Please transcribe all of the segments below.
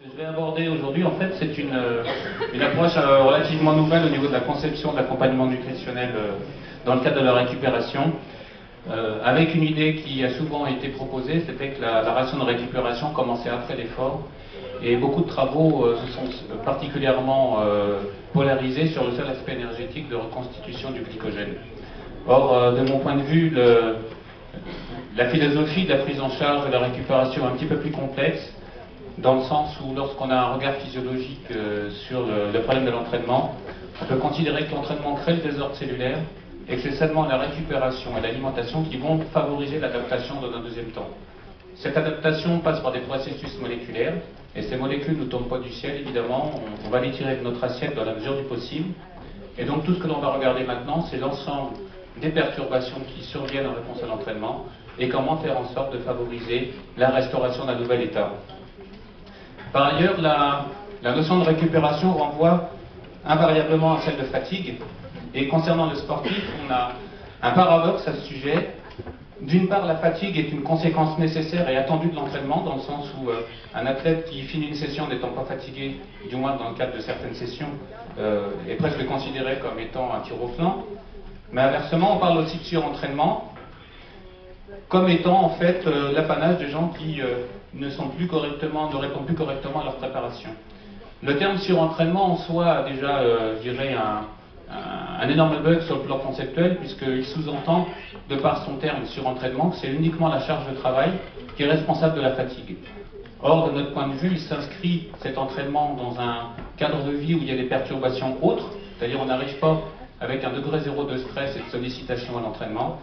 Ce que je vais aborder aujourd'hui, en fait, c'est une approche relativement nouvelle au niveau de la conception de l'accompagnement nutritionnel dans le cadre de la récupération, avec une idée qui a souvent été proposée, c'était que la ration de récupération commençait après l'effort, et beaucoup de travaux se sont particulièrement polarisés sur le seul aspect énergétique de reconstitution du glycogène. Or, de mon point de vue, la philosophie de la prise en charge de la récupération est un petit peu plus complexe, dans le sens où lorsqu'on a un regard physiologique sur le problème de l'entraînement, on peut considérer que l'entraînement crée le désordre cellulaire et que c'est seulement la récupération et l'alimentation qui vont favoriser l'adaptation dans un deuxième temps. Cette adaptation passe par des processus moléculaires, et ces molécules ne tombent pas du ciel, évidemment, on va les tirer de notre assiette dans la mesure du possible. Et donc tout ce que l'on va regarder maintenant, c'est l'ensemble des perturbations qui surviennent en réponse à l'entraînement, et comment faire en sorte de favoriser la restauration d'un nouvel état. Par ailleurs, la notion de récupération renvoie invariablement à celle de fatigue. Et concernant le sportif, on a un paradoxe à ce sujet. D'une part, la fatigue est une conséquence nécessaire et attendue de l'entraînement, dans le sens où un athlète qui finit une session n'étant pas fatigué, du moins dans le cadre de certaines sessions, est presque considéré comme étant un tir au flanc. Mais inversement, on parle aussi de surentraînement, comme étant en fait l'apanage des gens qui ne répondent plus correctement à leur préparation. Le terme surentraînement en soi a déjà, je dirais, un énorme bug sur le plan conceptuel, puisqu'il sous-entend, de par son terme surentraînement, que c'est uniquement la charge de travail qui est responsable de la fatigue. Or, de notre point de vue, il s'inscrit cet entraînement dans un cadre de vie où il y a des perturbations autres, c'est-à-dire on n'arrive pas avec un degré zéro de stress et de sollicitation à l'entraînement,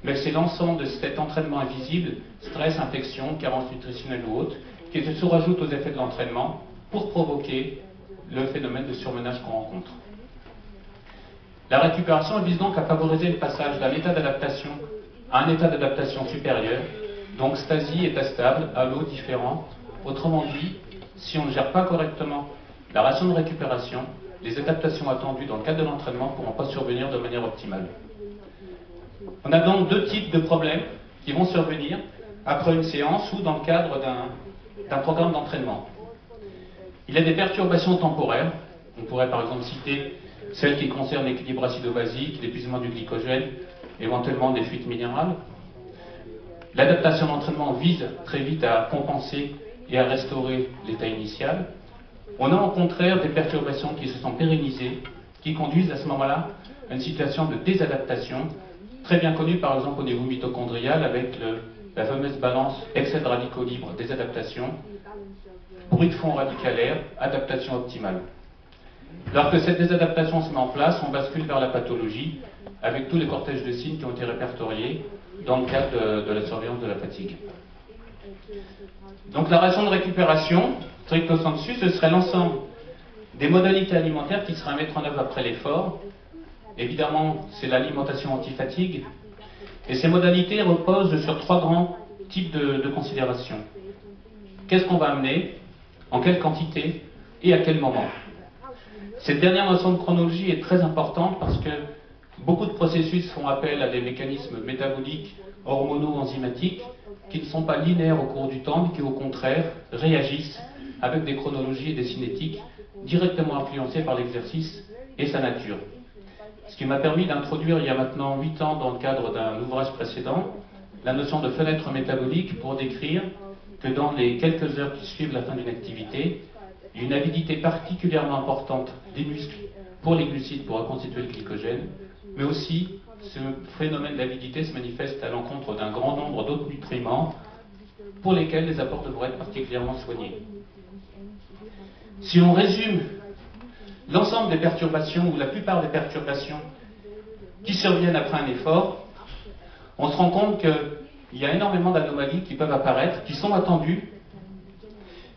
mais c'est l'ensemble de cet entraînement invisible, stress, infection, carence nutritionnelle ou autre, qui se sous-rajoute aux effets de l'entraînement pour provoquer le phénomène de surmenage qu'on rencontre. La récupération vise donc à favoriser le passage d'un état d'adaptation à un état d'adaptation supérieur, donc stasie, état stable, halo, différent. Autrement dit, si on ne gère pas correctement la ration de récupération, les adaptations attendues dans le cadre de l'entraînement ne pourront pas survenir de manière optimale. On a donc deux types de problèmes qui vont survenir après une séance ou dans le cadre d'un programme d'entraînement. Il y a des perturbations temporaires. On pourrait par exemple citer celles qui concernent l'équilibre acido-basique, l'épuisement du glycogène, éventuellement des fuites minérales. L'adaptation d'entraînement vise très vite à compenser et à restaurer l'état initial. On a au contraire des perturbations qui se sont pérennisées, qui conduisent à ce moment-là à une situation de désadaptation, très bien connue par exemple au niveau mitochondrial avec la fameuse balance excès de radicaux libres, désadaptation, bruit de fond radicalaire, adaptation optimale. Lorsque cette désadaptation se met en place, on bascule vers la pathologie, avec tous les cortèges de signes qui ont été répertoriés dans le cadre de la surveillance de la fatigue. Donc la ration de récupération, stricto sensu, ce serait l'ensemble des modalités alimentaires qui seraient à mettre en œuvre après l'effort. Évidemment, c'est l'alimentation anti-fatigue, et ces modalités reposent sur trois grands types de considérations. Qu'est-ce qu'on va amener, en quelle quantité et à quel moment? Cette dernière notion de chronologie est très importante parce que beaucoup de processus font appel à des mécanismes métaboliques, hormonaux, enzymatiques, qui ne sont pas linéaires au cours du temps, mais qui au contraire réagissent avec des chronologies et des cinétiques directement influencées par l'exercice et sa nature. Ce qui m'a permis d'introduire il y a maintenant 8 ans, dans le cadre d'un ouvrage précédent, la notion de fenêtre métabolique pour décrire que dans les quelques heures qui suivent la fin d'une activité, il y a une avidité particulièrement importante des muscles pour les glucides pour reconstituer le glycogène, mais aussi ce phénomène d'avidité se manifeste à l'encontre d'un grand nombre d'autres nutriments pour lesquels les apports devraient être particulièrement soignés. Si on résume l'ensemble des perturbations, ou la plupart des perturbations qui surviennent après un effort, on se rend compte qu'il y a énormément d'anomalies qui peuvent apparaître, qui sont attendues,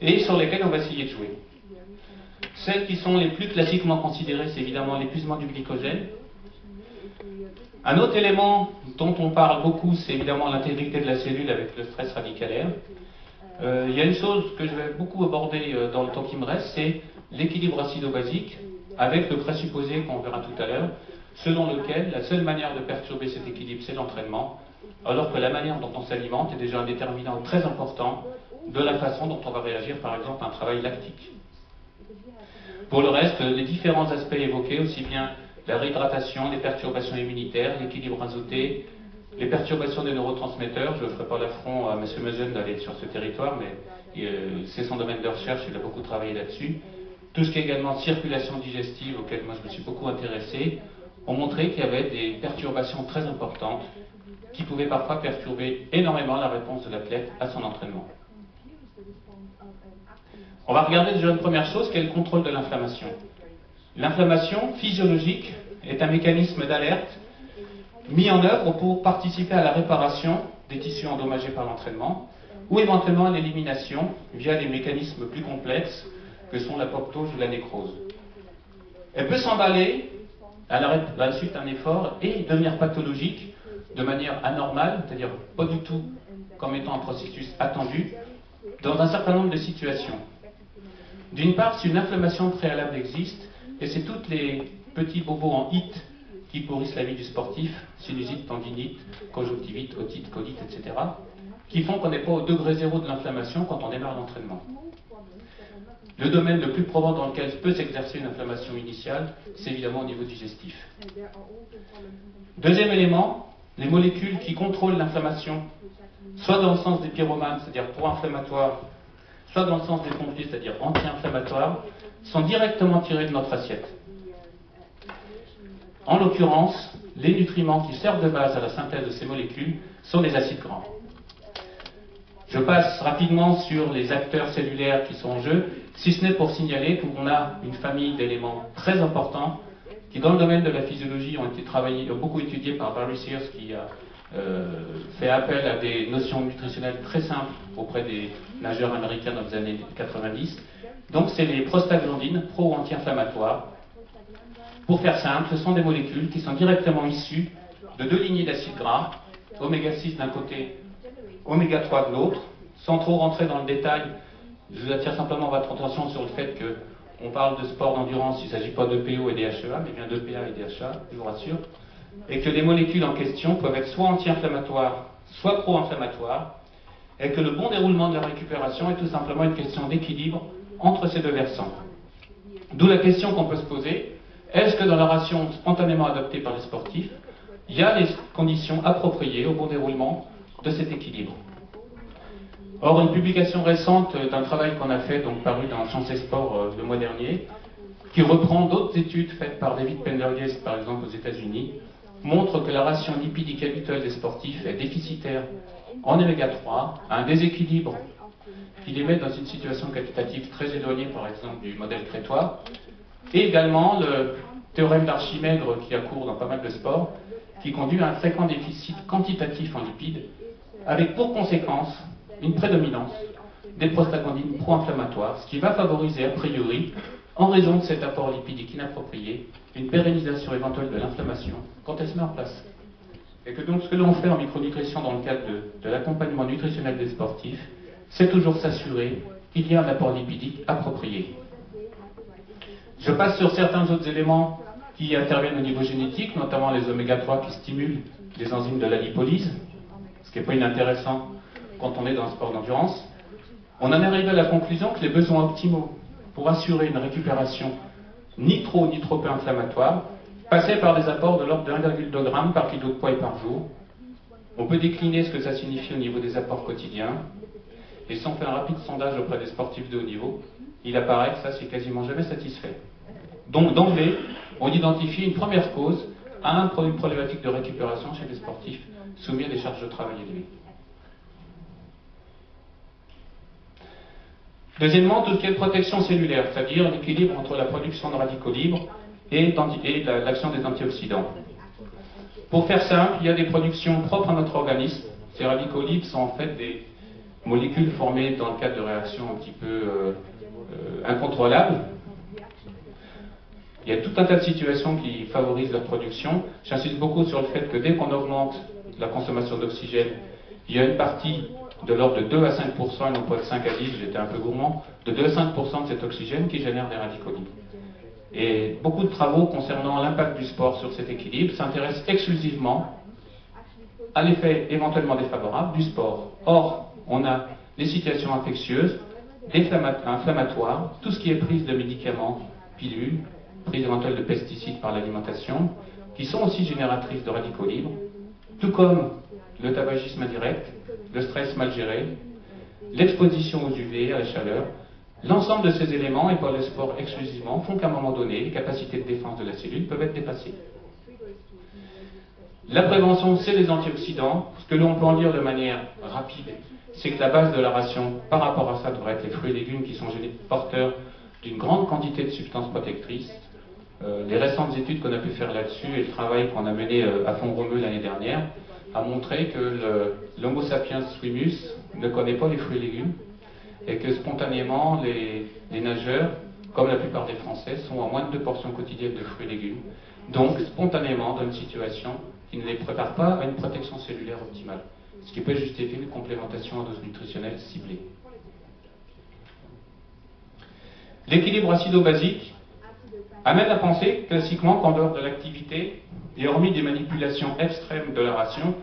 et sur lesquelles on va essayer de jouer. Celles qui sont les plus classiquement considérées, c'est évidemment l'épuisement du glycogène. Un autre élément dont on parle beaucoup, c'est évidemment l'intégrité de la cellule avec le stress radicalaire. Il y a une chose que je vais beaucoup aborder dans le temps qui me reste, c'est l'équilibre acido-basique, avec le présupposé qu'on verra tout à l'heure, selon lequel la seule manière de perturber cet équilibre, c'est l'entraînement, alors que la manière dont on s'alimente est déjà un déterminant très important de la façon dont on va réagir par exemple à un travail lactique. Pour le reste, les différents aspects évoqués, aussi bien la réhydratation, les perturbations immunitaires, l'équilibre azoté, les perturbations des neurotransmetteurs, je ne ferai pas l'affront à M. Meusen d'aller sur ce territoire, mais c'est son domaine de recherche, il a beaucoup travaillé là-dessus. Tout ce qui est également circulation digestive, auquel moi je me suis beaucoup intéressé, ont montré qu'il y avait des perturbations très importantes qui pouvaient parfois perturber énormément la réponse de l'athlète à son entraînement. On va regarder déjà une première chose qui est le contrôle de l'inflammation. L'inflammation physiologique est un mécanisme d'alerte mis en œuvre pour participer à la réparation des tissus endommagés par l'entraînement ou éventuellement à l'élimination via des mécanismes plus complexes que sont l'apoptose ou la nécrose. Elle peut s'emballer à la suite d'un effort et devenir pathologique de manière anormale, c'est-à-dire pas du tout comme étant un processus attendu, dans un certain nombre de situations. D'une part, si une inflammation préalable existe, et c'est tous les petits bobos en IT qui pourrissent la vie du sportif, sinusite, tendinite, conjonctivite, otite, colite, etc., qui font qu'on n'est pas au degré zéro de l'inflammation quand on démarre l'entraînement. Le domaine le plus probant dans lequel peut s'exercer une inflammation initiale, c'est évidemment au niveau digestif. Deuxième élément, les molécules qui contrôlent l'inflammation, soit dans le sens des pyromanes, c'est-à-dire pro-inflammatoires, soit dans le sens des pompiers, c'est-à-dire anti-inflammatoires, sont directement tirées de notre assiette. En l'occurrence, les nutriments qui servent de base à la synthèse de ces molécules sont les acides gras. Je passe rapidement sur les acteurs cellulaires qui sont en jeu, si ce n'est pour signaler qu'on a une famille d'éléments très importants qui, dans le domaine de la physiologie, ont beaucoup étudiés par Barry Sears, qui a fait appel à des notions nutritionnelles très simples auprès des nageurs américains dans les années 90. Donc c'est les prostaglandines pro- ou anti-inflammatoires. Pour faire simple, ce sont des molécules qui sont directement issues de deux lignées d'acides gras, oméga 6 d'un côté, oméga 3 de l'autre. Sans trop rentrer dans le détail, je vous attire simplement votre attention sur le fait qu'on parle de sport d'endurance, il ne s'agit pas d'EPO et DHEA, mais bien d'EPA et DHA, je vous rassure, et que les molécules en question peuvent être soit anti-inflammatoires, soit pro-inflammatoires, et que le bon déroulement de la récupération est tout simplement une question d'équilibre entre ces deux versants. D'où la question qu'on peut se poser, est-ce que dans la ration spontanément adoptée par les sportifs, il y a les conditions appropriées au bon déroulement de cet équilibre? Or, une publication récente d'un travail qu'on a fait, donc paru dans Sciences et Sport le mois dernier, qui reprend d'autres études faites par David Pendergast, par exemple aux États-Unis, montre que la ration lipidique habituelle des sportifs est déficitaire en oméga 3, un déséquilibre qui les met dans une situation qualitative très éloignée, par exemple, du modèle crétois, et également le théorème d'Archimède qui a cours dans pas mal de sports, qui conduit à un fréquent déficit quantitatif en lipides, avec pour conséquence une prédominance des prostaglandines pro-inflammatoires, ce qui va favoriser a priori, en raison de cet apport lipidique inapproprié, une pérennisation éventuelle de l'inflammation quand elle se met en place. Et que donc ce que l'on fait en micronutrition dans le cadre de l'accompagnement nutritionnel des sportifs, c'est toujours s'assurer qu'il y a un apport lipidique approprié. Je passe sur certains autres éléments qui interviennent au niveau génétique, notamment les oméga 3 qui stimulent les enzymes de la lipolyse, ce qui n'est pas inintéressant quand on est dans un sport d'endurance. On en est arrivé à la conclusion que les besoins optimaux pour assurer une récupération ni trop ni trop peu inflammatoire passaient par des apports de l'ordre de 1,2 g par kilo de poids et par jour. On peut décliner ce que ça signifie au niveau des apports quotidiens. Et si on fait un rapide sondage auprès des sportifs de haut niveau, il apparaît que ça, c'est quasiment jamais satisfait. Donc, d'emblée, on identifie une première cause à une problématique de récupération chez les sportifs soumis à des charges de travail élevées. Deuxièmement, tout ce qui est protection cellulaire, c'est-à-dire l'équilibre entre la production de radicaux libres et l'action des antioxydants. Pour faire simple, il y a des productions propres à notre organisme. Ces radicaux libres sont en fait des molécules formées dans le cadre de réactions un petit peu incontrôlables. Il y a tout un tas de situations qui favorisent leur production. J'insiste beaucoup sur le fait que dès qu'on augmente la consommation d'oxygène, il y a une partie de l'ordre de 2 à 5%, et non pas de 5 à 10, j'étais un peu gourmand, de 2 à 5% de cet oxygène qui génère des radicaux libres. Et beaucoup de travaux concernant l'impact du sport sur cet équilibre s'intéressent exclusivement à l'effet éventuellement défavorable du sport. Or, on a les situations infectieuses, inflammatoires, tout ce qui est prise de médicaments, pilules, prise éventuelle de pesticides par l'alimentation, qui sont aussi génératrices de radicaux libres, tout comme le tabagisme indirect, le stress mal géré, l'exposition aux UV, à la chaleur. L'ensemble de ces éléments, et pas le sport exclusivement, font qu'à un moment donné, les capacités de défense de la cellule peuvent être dépassées. La prévention, c'est les antioxydants. Ce que l'on peut en dire de manière rapide, c'est que la base de la ration, par rapport à ça, devrait être les fruits et légumes qui sont porteurs d'une grande quantité de substances protectrices. Les récentes études qu'on a pu faire là-dessus et le travail qu'on a mené à Font-Romeu l'année dernière a montré que l'Homo sapiens swimus ne connaît pas les fruits et légumes et que spontanément les nageurs, comme la plupart des Français, sont à moins de 2 portions quotidiennes de fruits et légumes, donc spontanément dans une situation qui ne les prépare pas à une protection cellulaire optimale, ce qui peut justifier une complémentation en dose nutritionnelle ciblée. L'équilibre acido-basique amène à penser classiquement qu'en dehors de l'activité, et hormis des manipulations extrêmes de la ration,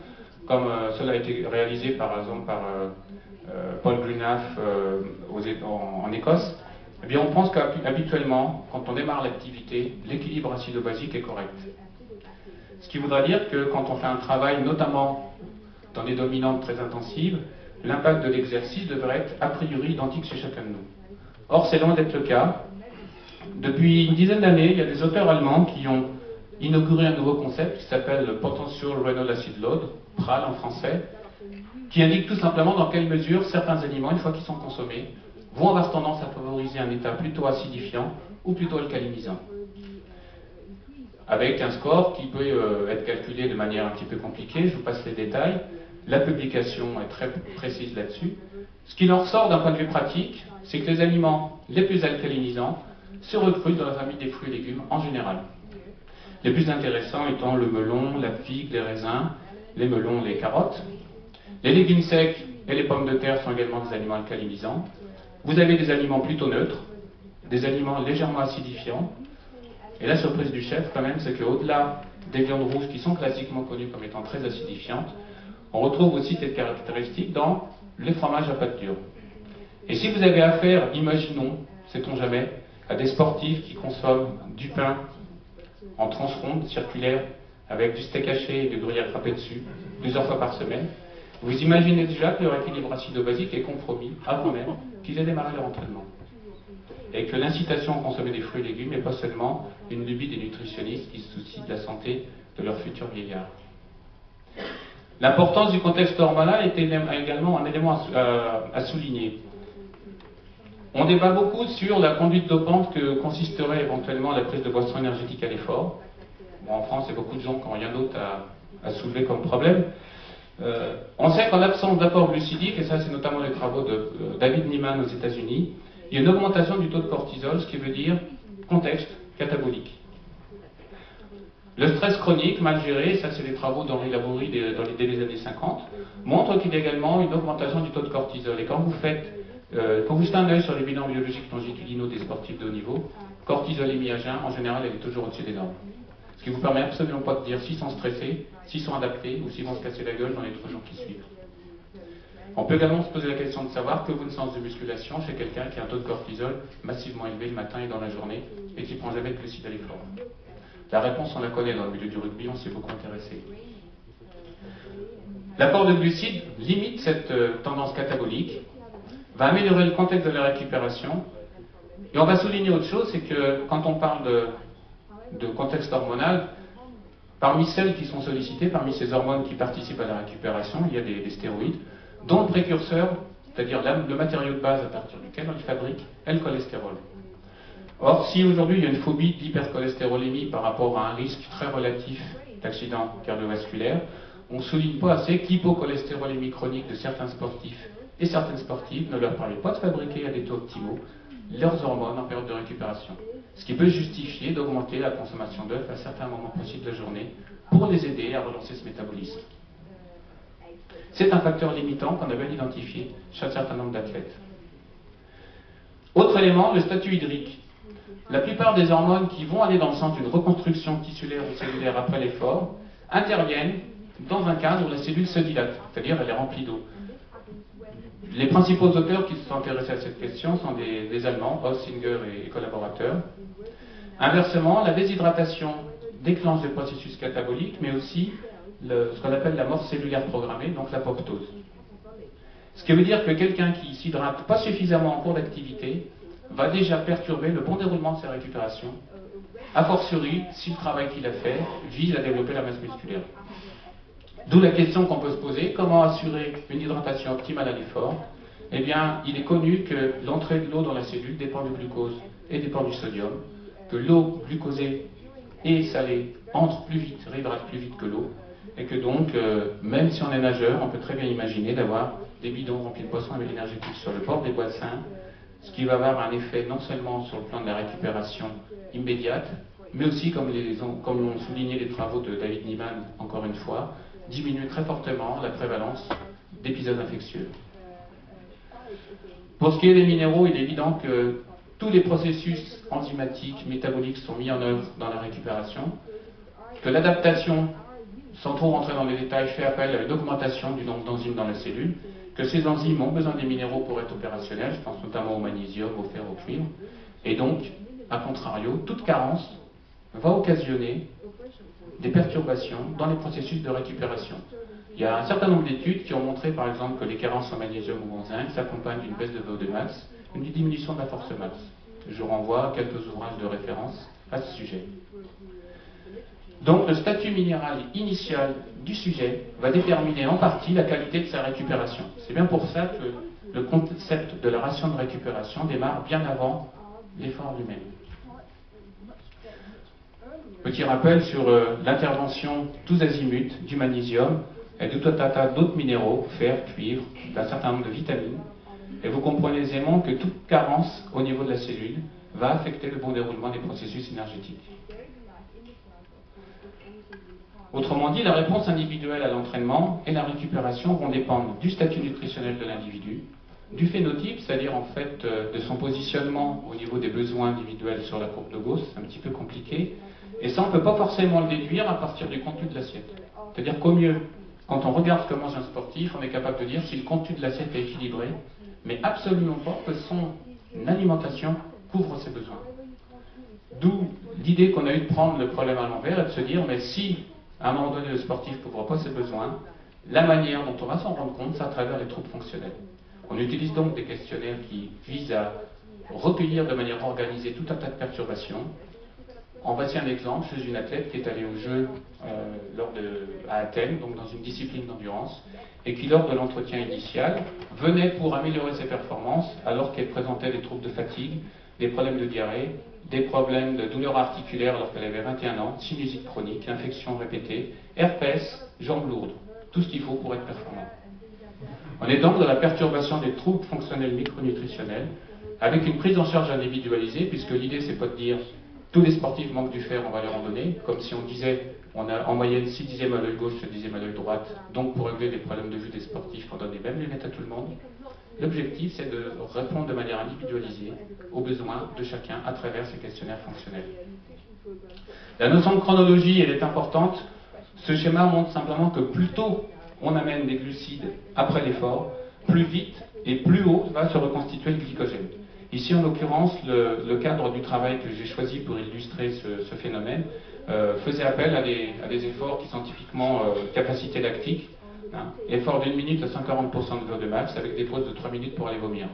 comme cela a été réalisé par exemple par Paul Greenhalgh en Écosse, eh bien on pense qu'habituellement, quand on démarre l'activité, l'équilibre acido-basique est correct. Ce qui voudra dire que quand on fait un travail, notamment dans des dominantes très intensives, l'impact de l'exercice devrait être a priori identique chez chacun de nous. Or, c'est loin d'être le cas. Depuis une dizaine d'années, il y a des auteurs allemands qui ont inauguré un nouveau concept qui s'appelle le Potential Renal Acid Load, PRAL en français, qui indique tout simplement dans quelle mesure certains aliments, une fois qu'ils sont consommés, vont avoir tendance à favoriser un état plutôt acidifiant ou plutôt alcalinisant. Avec un score qui peut être calculé de manière un petit peu compliquée, je vous passe les détails. La publication est très précise là-dessus. Ce qui en ressort d'un point de vue pratique, c'est que les aliments les plus alcalinisants se recrutent dans la famille des fruits et légumes en général. Les plus intéressants étant le melon, la figue, les raisins, les melons, les carottes. Les légumes secs et les pommes de terre sont également des aliments alcalinisants. Vous avez des aliments plutôt neutres, des aliments légèrement acidifiants. Et la surprise du chef, quand même, c'est qu'au-delà des viandes rouges qui sont classiquement connues comme étant très acidifiantes, on retrouve aussi cette caractéristique dans les fromages à pâte dure. Et si vous avez affaire, imaginons, sait-on jamais, à des sportifs qui consomment du pain en tranche ronde, circulaire, avec du steak haché et du gruyère frappé dessus, plusieurs fois par semaine, vous imaginez déjà que leur équilibre acido-basique est compromis avant même qu'ils aient démarré leur entraînement. Et que l'incitation à consommer des fruits et légumes n'est pas seulement une lubie des nutritionnistes qui se soucient de la santé de leurs futurs vieillards. L'importance du contexte hormonal était également un élément à souligner. On débat beaucoup sur la conduite dopante que consisterait éventuellement la prise de boissons énergétiques à l'effort. Bon, en France, il y a beaucoup de gens qui n'ont rien d'autre à soulever comme problème. On sait qu'en l'absence d'apport glucidique, et ça c'est notamment les travaux de David Niemann aux États-Unis, il y a une augmentation du taux de cortisol, ce qui veut dire contexte catabolique. Le stress chronique, mal géré, ça c'est des travaux d'Henri Labourie dès les années 50, montre qu'il y a également une augmentation du taux de cortisol. Et quand vous jetez un œil sur les bilans biologiques longitudinaux des sportifs de haut niveau, cortisolémie à jeun, en général, elle est toujours au-dessus des normes. Ce qui vous permet absolument pas de dire s'ils sont stressés, s'ils sont adaptés ou s'ils vont se casser la gueule dans les 3 jours qui suivent. On peut également se poser la question de savoir que vous une séance de musculation chez quelqu'un qui a un taux de cortisol massivement élevé le matin et dans la journée et qui ne prend jamais de glucides à l'effort. La réponse, on la connaît dans le milieu du rugby, on s'y est beaucoup intéressé. L'apport de glucides limite cette tendance catabolique, va améliorer le contexte de la récupération, et on va souligner autre chose, c'est que quand on parle de contexte hormonal, parmi celles qui sont sollicitées, parmi ces hormones qui participent à la récupération, il y a des stéroïdes, dont le précurseur, c'est-à-dire le matériau de base à partir duquel on les fabrique, est le cholestérol. Or, si aujourd'hui il y a une phobie d'hypercholestérolémie par rapport à un risque très relatif d'accident cardiovasculaire, on ne souligne pas assez qu'hypocholestérolémie chronique de certains sportifs et certaines sportives ne leur permet pas de fabriquer à des taux optimaux leurs hormones en période de récupération. Ce qui peut justifier d'augmenter la consommation d'œufs à certains moments précis de la journée pour les aider à relancer ce métabolisme. C'est un facteur limitant qu'on avait identifié chez un certain nombre d'athlètes. Autre élément, le statut hydrique. La plupart des hormones qui vont aller dans le sens d'une reconstruction tissulaire ou cellulaire après l'effort interviennent dans un cadre où la cellule se dilate, c'est-à-dire elle est remplie d'eau. Les principaux auteurs qui se sont intéressés à cette question sont des Allemands, Ossinger et collaborateurs. Inversement, la déshydratation déclenche des processus cataboliques, mais aussi ce qu'on appelle la mort cellulaire programmée, donc l'apoptose. Ce qui veut dire que quelqu'un qui s'hydrate pas suffisamment en cours d'activité va déjà perturber le bon déroulement de sa récupération, a fortiori si le travail qu'il a fait vise à développer la masse musculaire. D'où la question qu'on peut se poser, comment assurer une hydratation optimale à l'effort? Eh bien, il est connu que l'entrée de l'eau dans la cellule dépend du glucose et dépend du sodium, que l'eau glucosée et salée entre plus vite, réhydrate plus vite que l'eau, et que donc, même si on est nageur, on peut très bien imaginer d'avoir des bidons remplis de boissons énergétiques sur le bord des bassins, ce qui va avoir un effet non seulement sur le plan de la récupération immédiate, mais aussi, comme l'ont souligné les travaux de David Niemann, encore une fois, diminuer très fortement la prévalence d'épisodes infectieux. Pour ce qui est des minéraux, il est évident que tous les processus enzymatiques, métaboliques sont mis en œuvre dans la récupération, que l'adaptation, sans trop rentrer dans les détails, fait appel à une augmentation du nombre d'enzymes dans la cellule, que ces enzymes ont besoin des minéraux pour être opérationnels, je pense notamment au magnésium, au fer, au cuivre, et donc, à contrario, toute carence va occasionner des perturbations dans les processus de récupération. Il y a un certain nombre d'études qui ont montré, par exemple, que les carences en magnésium ou en zinc s'accompagnent d'une baisse de VO2 max, une diminution de la force max. Je renvoie à quelques ouvrages de référence à ce sujet. Donc, le statut minéral initial du sujet va déterminer en partie la qualité de sa récupération. C'est bien pour ça que le concept de la ration de récupération démarre bien avant l'effort lui-même. Petit rappel sur l'intervention tous azimuts du magnésium et de tout un tas d'autres minéraux, fer, cuivre, d'un certain nombre de vitamines. Et vous comprenez aisément que toute carence au niveau de la cellule va affecter le bon déroulement des processus énergétiques. Autrement dit, la réponse individuelle à l'entraînement et la récupération vont dépendre du statut nutritionnel de l'individu, du phénotype, c'est-à-dire en fait de son positionnement au niveau des besoins individuels sur la courbe de Gauss, c'est un petit peu compliqué, et ça on ne peut pas forcément le déduire à partir du contenu de l'assiette. C'est-à-dire qu'au mieux, quand on regarde ce que mange un sportif, on est capable de dire si le contenu de l'assiette est équilibré, mais absolument pas que son alimentation couvre ses besoins. D'où l'idée qu'on a eu de prendre le problème à l'envers et de se dire, mais si à un moment donné le sportif ne couvre pas ses besoins, la manière dont on va s'en rendre compte, c'est à travers les troubles fonctionnels. On utilise donc des questionnaires qui visent à recueillir de manière organisée tout un tas de perturbations. En voici un exemple chez une athlète qui est allée au jeu à Athènes, donc dans une discipline d'endurance, et qui, lors de l'entretien initial, venait pour améliorer ses performances, alors qu'elle présentait des troubles de fatigue, des problèmes de diarrhée, des problèmes de douleurs articulaires alors qu'elle avait 21 ans, sinusite chronique, infections répétées, herpès, jambes lourdes, tout ce qu'il faut pour être performant. On est donc dans la perturbation des troubles fonctionnels micronutritionnels, avec une prise en charge individualisée, puisque l'idée c'est pas de dire tous les sportifs manquent du fer, on va leur en donner, comme si on disait on a en moyenne 6 dixièmes à l'œil gauche, 7 dixièmes à l'œil droite, donc pour régler les problèmes de vue des sportifs, on donne les mêmes lunettes à tout le monde. L'objectif, c'est de répondre de manière individualisée aux besoins de chacun à travers ces questionnaires fonctionnels. La notion de chronologie, elle est importante. Ce schéma montre simplement que plus tôt on amène des glucides après l'effort, plus vite et plus haut va se reconstituer le glycogène. Ici, en l'occurrence, le cadre du travail que j'ai choisi pour illustrer ce phénomène faisait appel à des efforts qui sont typiquement capacité lactique. Effort d'une minute à 140% de VO2 max avec des pauses de 3 minutes pour aller vomir.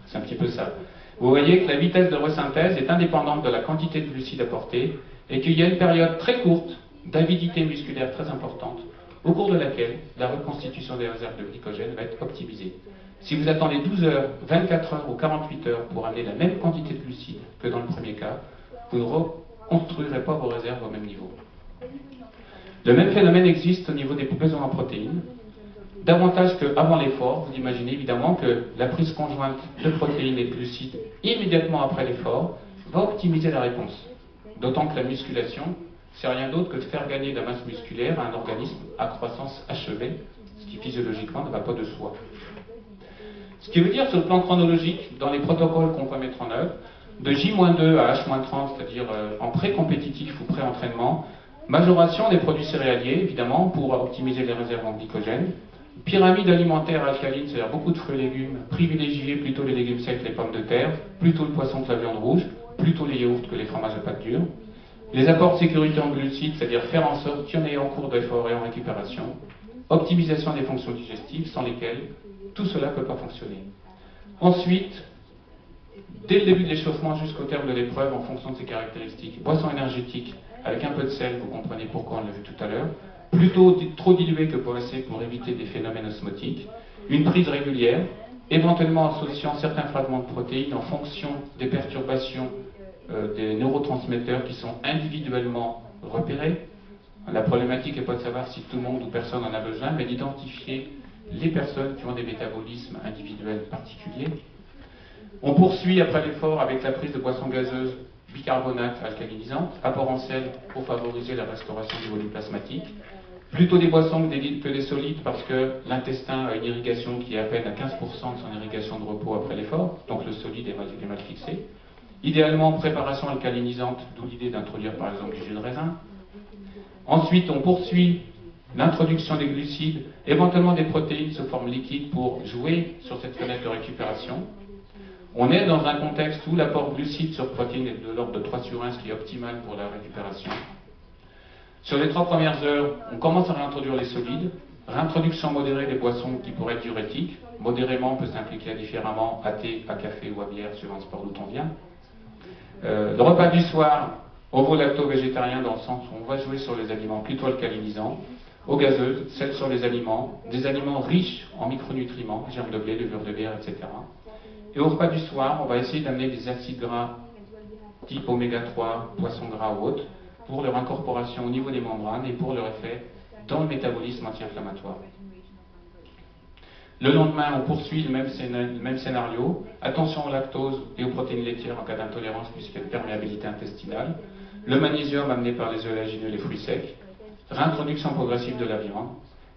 C'est un petit peu ça. Vous voyez que la vitesse de resynthèse est indépendante de la quantité de glucides apportés et qu'il y a une période très courte d'avidité musculaire très importante au cours de laquelle la reconstitution des réserves de glycogène va être optimisée. Si vous attendez 12 heures, 24 heures ou 48 heures pour amener la même quantité de glucides que dans le premier cas, vous ne reconstruirez pas vos réserves au même niveau. Le même phénomène existe au niveau des besoins en protéines. Davantage qu'avant l'effort, vous imaginez évidemment que la prise conjointe de protéines et de glucides immédiatement après l'effort va optimiser la réponse. D'autant que la musculation, c'est rien d'autre que de faire gagner de la masse musculaire à un organisme à croissance achevée, ce qui physiologiquement ne va pas de soi. Ce qui veut dire sur le plan chronologique, dans les protocoles qu'on peut mettre en œuvre, de J-2 à H-30, c'est-à-dire en pré-compétitif ou pré-entraînement, majoration des produits céréaliers, évidemment, pour optimiser les réserves en glycogène, Pyramide alimentaire alcaline, c'est-à-dire beaucoup de fruits et légumes, privilégier plutôt les légumes secs, les pommes de terre, plutôt le poisson que la viande rouge, plutôt les yaourts que les fromages à pâte dure. Les apports de sécurité en glucides, c'est-à-dire faire en sorte qu'il y en ait en cours d'effort et en récupération. Optimisation des fonctions digestives, sans lesquelles tout cela ne peut pas fonctionner. Ensuite, dès le début de l'échauffement jusqu'au terme de l'épreuve, en fonction de ses caractéristiques, boisson énergétique avec un peu de sel, vous comprenez pourquoi on l'a vu tout à l'heure, plutôt trop dilué que pas assez pour éviter des phénomènes osmotiques, une prise régulière, éventuellement associant certains fragments de protéines en fonction des perturbations des neurotransmetteurs qui sont individuellement repérés. La problématique n'est pas de savoir si tout le monde ou personne en a besoin, mais d'identifier les personnes qui ont des métabolismes individuels particuliers. On poursuit après l'effort avec la prise de boissons gazeuses, bicarbonate alcalinisante, apport en sel pour favoriser la restauration du volume plasmatique. Plutôt des boissons que des solides parce que l'intestin a une irrigation qui est à peine à 15% de son irrigation de repos après l'effort, donc le solide est mal fixé. Idéalement, préparation alcalinisante, d'où l'idée d'introduire par exemple du jus de raisin. Ensuite, on poursuit l'introduction des glucides, éventuellement des protéines sous forme liquide pour jouer sur cette fenêtre de récupération. On est dans un contexte où l'apport glucides sur protéines est de l'ordre de 3 sur 1, ce qui est optimal pour la récupération. Sur les 3 premières heures, on commence à réintroduire les solides. Réintroduction modérée des boissons qui pourraient être diurétiques. Modérément, on peut s'impliquer différemment à thé, à café ou à bière, suivant le sport d'où on vient. Le repas du soir, ovo-lacto-végétarien, dans le sens où on va jouer sur les aliments plutôt alcalinisants. Eau gazeuse, celle sur les aliments, des aliments riches en micronutriments, germes de blé, levure de bière, etc. Et au repas du soir, on va essayer d'amener des acides gras type oméga 3, poissons gras ou autres, pour leur incorporation au niveau des membranes et pour leur effet dans le métabolisme anti-inflammatoire. Le lendemain, on poursuit le même scénario. Attention au lactose et aux protéines laitières en cas d'intolérance puisqu'il y a une perméabilité intestinale. Le magnésium amené par les oléagineux et les fruits secs. Réintroduction progressive de la viande.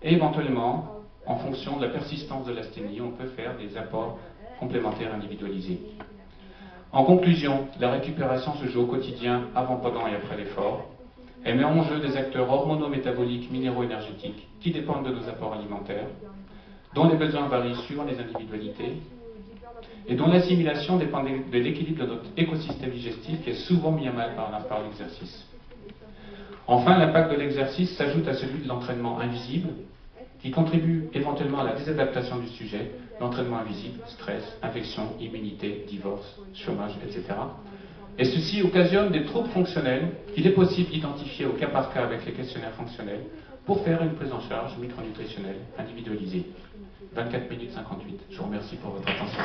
Et éventuellement, en fonction de la persistance de l'asthénie, on peut faire des apports complémentaires individualisés. En conclusion, la récupération se joue au quotidien, avant, pendant et après l'effort. Elle met en jeu des acteurs hormono-métaboliques, minéraux-énergétiques, qui dépendent de nos apports alimentaires, dont les besoins varient suivant les individualités, et dont l'assimilation dépend de l'équilibre de notre écosystème digestif, qui est souvent mis à mal par l'exercice. Enfin, l'impact de l'exercice s'ajoute à celui de l'entraînement invisible, qui contribue éventuellement à la désadaptation du sujet, l'entraînement invisible, stress, infection, immunité, divorce, chômage, etc. Et ceci occasionne des troubles fonctionnels qu'il est possible d'identifier au cas par cas avec les questionnaires fonctionnels pour faire une prise en charge micronutritionnelle individualisée. 24 minutes 58. Je vous remercie pour votre attention.